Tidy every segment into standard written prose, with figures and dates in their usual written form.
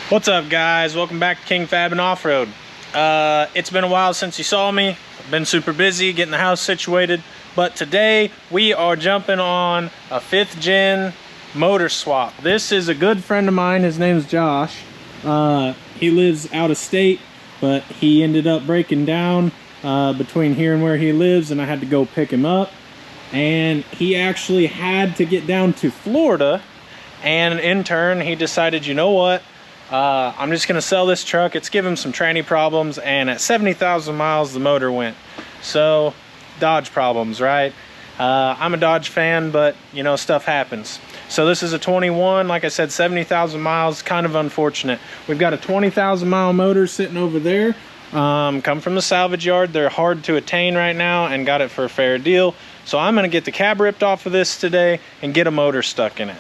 What's up, guys? Welcome back to King Fab and Off-Road. It's been a while since you saw me. I've been super busy getting the house situated, but today we are jumping on a 5th gen motor swap. This is a good friend of mine. His name's Josh. He lives out of state, but he ended up breaking down between here and where he lives, and I had to go pick him up. And he actually had to get down to Florida, and in turn he decided, you know what, I'm just gonna sell this truck. It's giving him some tranny problems, and at 70,000 miles the motor went. So Dodge problems, right? I'm a Dodge fan, but you know, stuff happens. So this is a 21, like I said, 70,000 miles, kind of unfortunate. We've got a 20,000 mile motor sitting over there, come from the salvage yard. They're hard to attain right now, and got it for a fair deal. So I'm gonna get the cab ripped off of this today and get a motor stuck in it.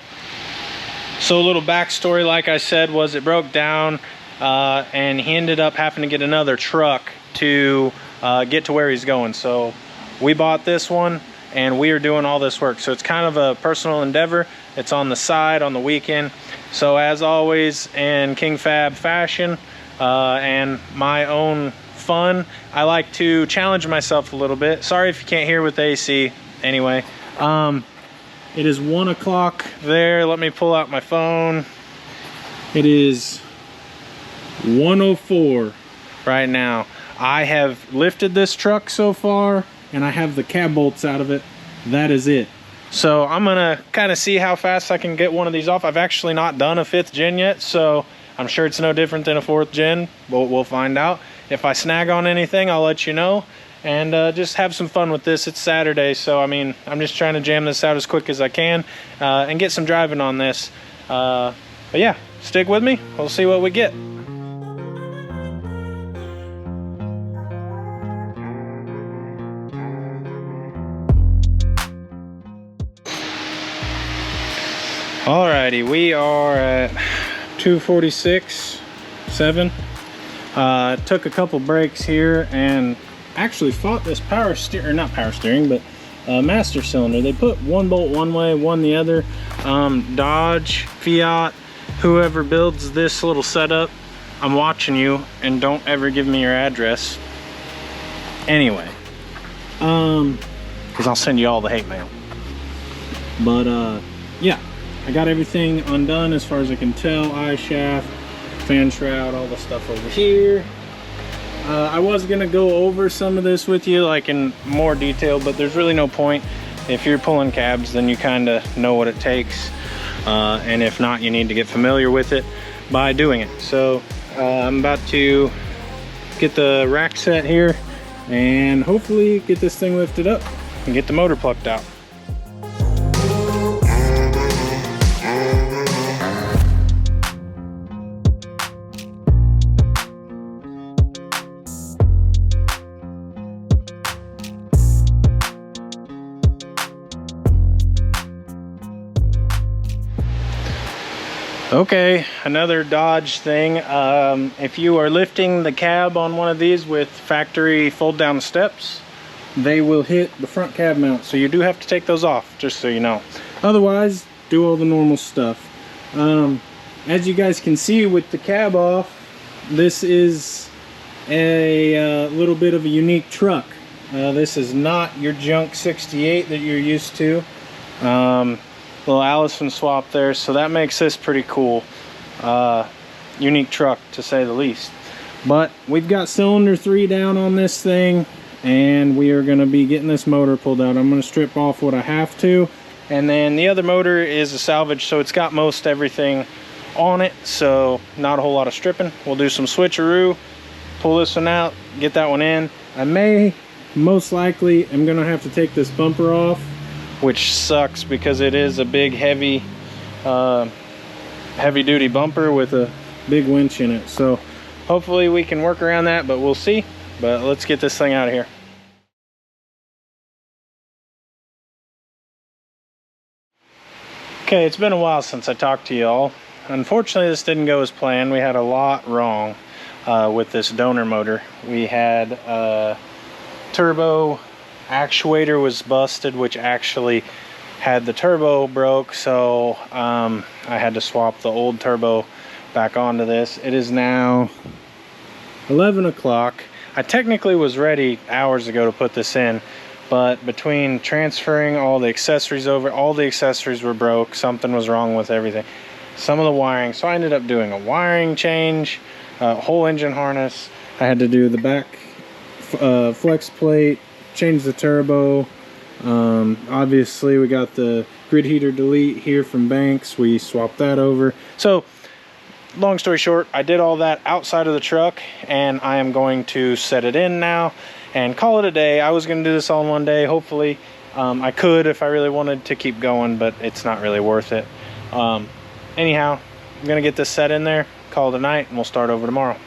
So a little backstory, like I said, was it broke down and he ended up having to get another truck to get to where he's going. So we bought this one and we are doing all this work. So it's kind of a personal endeavor. It's on the side on the weekend. So as always, in King Fab fashion and my own fun, I like to challenge myself a little bit. Sorry if you can't hear with the AC. Anyway, it is 1 o'clock there. Let me pull out my phone. It is 1:04 right now. I have lifted this truck so far, and I have the cab bolts out of it. That is it. So I'm gonna kind of see how fast I can get one of these off. I've actually not done a 5th gen yet, so I'm sure it's no different than a 4th gen. We'll find out. If I snag on anything, I'll let you know. And just have some fun with this. It's Saturday, so I mean, I'm just trying to jam this out as quick as I can and get some driving on this. But yeah, stick with me. We'll see what we get. Alrighty, we are at 2:46.7. Took a couple breaks here and actually fought this master cylinder. They put one bolt one way, one the other. Dodge, Fiat, whoever builds this little setup, I'm watching you, and don't ever give me your address. Anyway, because I'll send you all the hate mail. But yeah, I got everything undone as far as I can tell. Eye shaft, fan shroud, all the stuff over here. I was gonna go over some of this with you, like in more detail, but there's really no point. If you're pulling cabs, then you kind of know what it takes, and if not, you need to get familiar with it by doing it. So I'm about to get the rack set here and hopefully get this thing lifted up and get the motor plucked out. Okay, another Dodge thing. If you are lifting the cab on one of these with factory fold down steps, they will hit the front cab mount. So you do have to take those off, just so you know. Otherwise, do all the normal stuff. As you guys can see with the cab off, this is a little bit of a unique truck. This is not your junk 68 that you're used to. Little Allison swap there, so that makes this pretty cool. Unique truck, to say the least. But we've got cylinder 3 down on this thing, and we are going to be getting this motor pulled out. I'm going to strip off what I have to, and then the other motor is a salvage, so it's got most everything on it, so not a whole lot of stripping. We'll do some switcheroo, pull this one out, get that one in. I most likely am going to have to take this bumper off, which sucks because it is a big heavy duty bumper with a big winch in it. So hopefully we can work around that, but we'll see. But let's get this thing out of here. Okay, it's been a while since I talked to y'all. Unfortunately, this didn't go as planned. We had a lot wrong with this donor motor. We had turbo actuator was busted, which actually had the turbo broke, so I had to swap the old turbo back onto this. It is now 11 o'clock. I technically was ready hours ago to put this in, but between transferring all the accessories over, all the accessories were broke. Something was wrong with everything. Some of the wiring. So I ended up doing a wiring change, whole engine harness. I had to do the back flex plate, change the turbo. Obviously we got the grid heater delete here from Banks. We swapped that over. So long story short, I did all that outside of the truck, and I am going to set it in now and call it a day. I was going to do this all in one day. Hopefully I could if I really wanted to keep going, but it's not really worth it. Anyhow, I'm going to get this set in there, call it a night, and we'll start over tomorrow.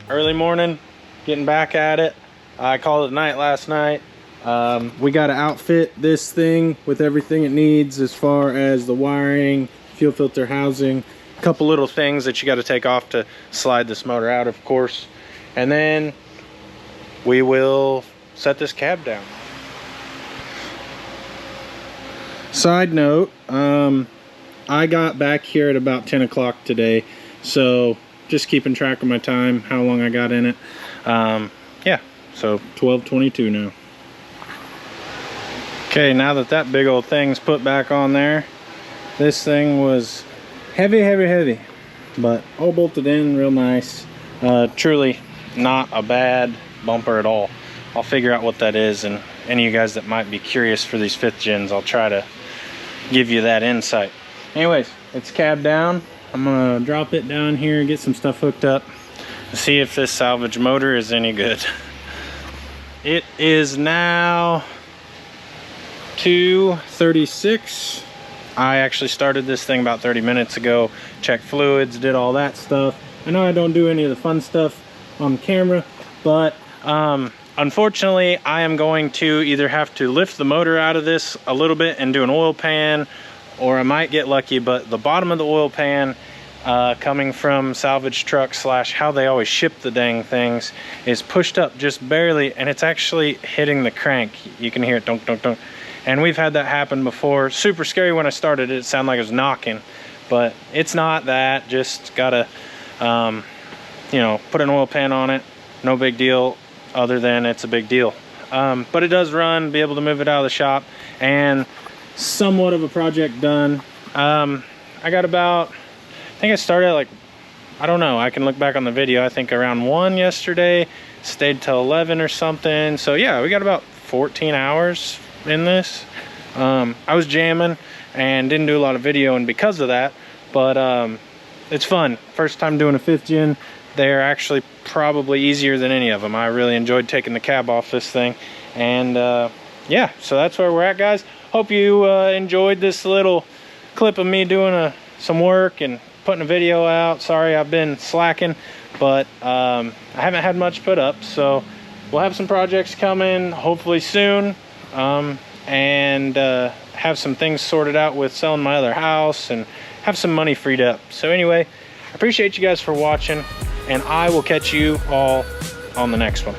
Early morning, getting back at it. I called it a night last night. We got to outfit this thing with everything it needs as far as the wiring, fuel filter housing, a couple little things that you got to take off to slide this motor out, of course. And then we will set this cab down. Side note, I got back here at about 10 o'clock today, so just keeping track of my time, how long I got in it. Yeah, so 12:22 now. Okay, now that that big old thing's put back on there, this thing was heavy, but all bolted in real nice. Truly not a bad bumper at all. I'll figure out what that is, and any of you guys that might be curious for these 5th gens, I'll try to give you that insight. Anyways, it's cab down. I'm gonna drop it down here, get some stuff hooked up, and see if this salvage motor is any good. It is now 2:36. I actually started this thing about 30 minutes ago, checked fluids, did all that stuff. I know I don't do any of the fun stuff on camera, but unfortunately I am going to either have to lift the motor out of this a little bit and do an oil pan, or I might get lucky, but the bottom of the oil pan coming from salvage truck slash how they always ship the dang things is pushed up just barely, and it's actually hitting the crank. You can hear it dunk, dunk, dunk. And we've had that happen before. Super scary. When I started it, it sounded like it was knocking, but it's not that. Just gotta you know, put an oil pan on it. No big deal, other than it's a big deal. But it does run, be able to move it out of the shop, and somewhat of a project done. I got about, I think I started at like, I don't know, I can look back on the video, I think around 1 yesterday, stayed till 11 or something. So yeah, we got about 14 hours in this. I was jamming and didn't do a lot of video, and because of that, but it's fun. First time doing a 5th gen. They're actually probably easier than any of them. I really enjoyed taking the cab off this thing. And yeah, so that's where we're at, guys. Hope you enjoyed this little clip of me doing some work and putting a video out. Sorry I've been slacking, but I haven't had much put up, so we'll have some projects coming hopefully soon, and have some things sorted out with selling my other house and have some money freed up. So anyway, I appreciate you guys for watching, and I will catch you all on the next one.